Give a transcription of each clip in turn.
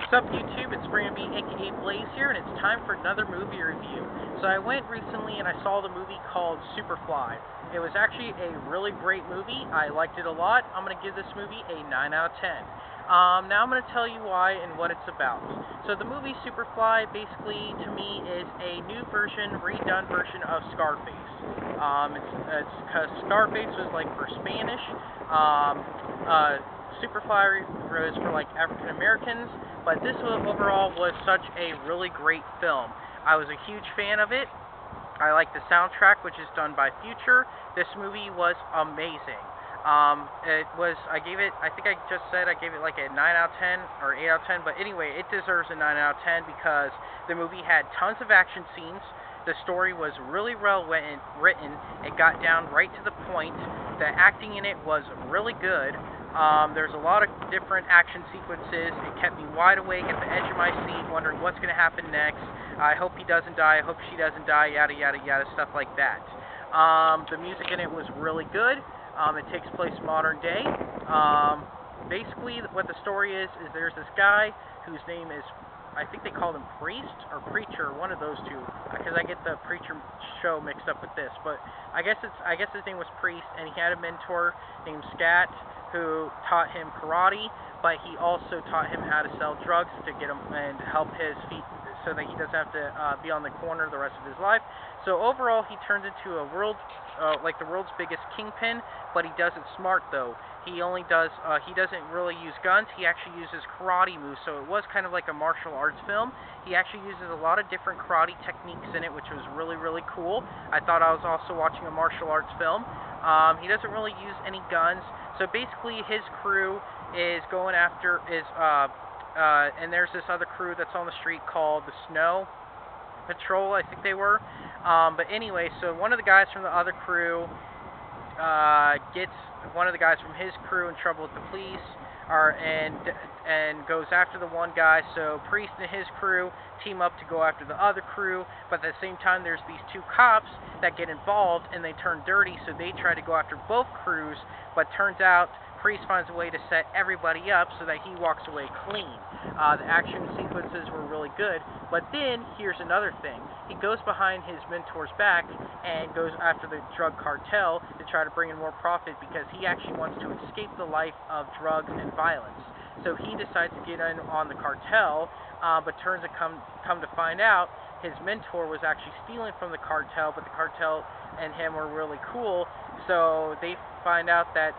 What's up, YouTube? It's Brandon B, aka Blaze here, and it's time for another movie review. So I went recently and I saw the movie called Superfly. It was actually a really great movie. I liked it a lot. I'm going to give this movie a 9 out of 10. Now I'm going to tell you why and what it's about. So the movie Superfly, basically, to me, is a new version, redone version of Scarface. It's because Scarface was like for Spanish. Superfly was for like African Americans, but this overall was such a really great film. I was a huge fan of it. I like the soundtrack, which is done by Future. This movie was amazing. I gave it, I think I just said I gave it like a 9 out of 10 or 8 out of 10, but anyway, it deserves a 9 out of 10 because the movie had tons of action scenes. The story was really well written. It got down right to the point. The acting in it was really good. There's a lot of different action sequences. It kept me wide awake at the edge of my seat, wondering what's going to happen next. I hope he doesn't die. I hope she doesn't die, yada, yada, yada, stuff like that. The music in it was really good. It takes place modern day. Basically, what the story is there's this guy whose name is, I think they called him Priest or Preacher, one of those two, because I get the Preacher show mixed up with this. But I guess his name was Priest, and he had a mentor named Scat who taught him karate, but he also taught him how to sell drugs to get him and help his feet so that he doesn't have to be on the corner the rest of his life. So overall, he turns into the world's biggest kingpin, but he does it smart though. He doesn't really use guns. He actually uses karate moves, so it was kind of like a martial arts film. He actually uses a lot of different karate techniques in it, which was really, really cool. I thought I was also watching a martial arts film. He doesn't really use any guns. So basically, his crew is going after and there's this other crew that's on the street called the Snow Patrol, I think they were. But anyway, so one of the guys from the other crew gets one of the guys from his crew in trouble with the police, and goes after the one guy. So Priest and his crew team up to go after the other crew, but at the same time there's these two cops that get involved and they turn dirty, so they try to go after both crews, but turns out Priest finds a way to set everybody up so that he walks away clean. The action sequences were really good, but then here's another thing. He goes behind his mentor's back and goes after the drug cartel to try to bring in more profit because he actually wants to escape the life of drugs and violence. So he decides to get in on the cartel, but turns to come to find out his mentor was actually stealing from the cartel, but the cartel and him were really cool. So they find out that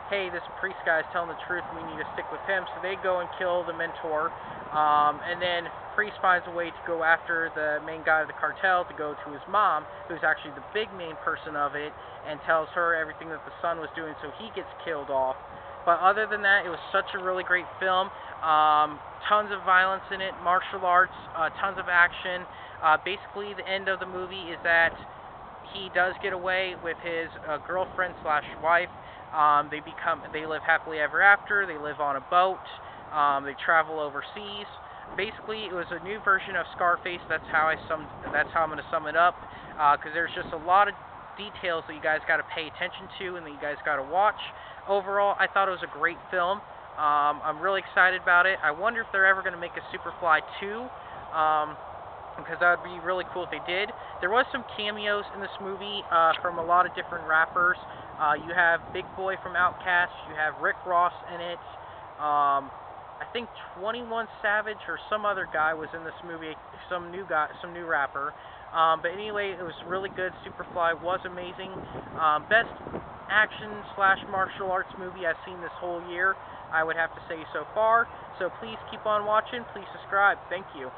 hey, this Priest guy is telling the truth, we need to stick with him. So they go and kill the mentor, and then Priest finds a way to go after the main guy of the cartel to go to his mom, who's actually the big main person of it, and tells her everything that the son was doing, so he gets killed off. But other than that, it was such a really great film. Tons of violence in it, martial arts, tons of action. Basically, the end of the movie is that he does get away with his girlfriend slash wife. They live happily ever after. They live on a boat. They travel overseas. Basically, it was a new version of Scarface. That's how I'm going to sum it up. Because there's just a lot of details that you guys got to pay attention to and that you guys got to watch. Overall, I thought it was a great film. I'm really excited about it. I wonder if they're ever going to make a Superfly 2. Because that would be really cool if they did. There was some cameos in this movie from a lot of different rappers. You have Big Boy from Outkast. You have Rick Ross in it. I think 21 Savage or some other guy was in this movie. Some new rapper. But anyway, it was really good. Superfly was amazing. Best action slash martial arts movie I've seen this whole year, I would have to say so far. So please keep on watching. Please subscribe. Thank you.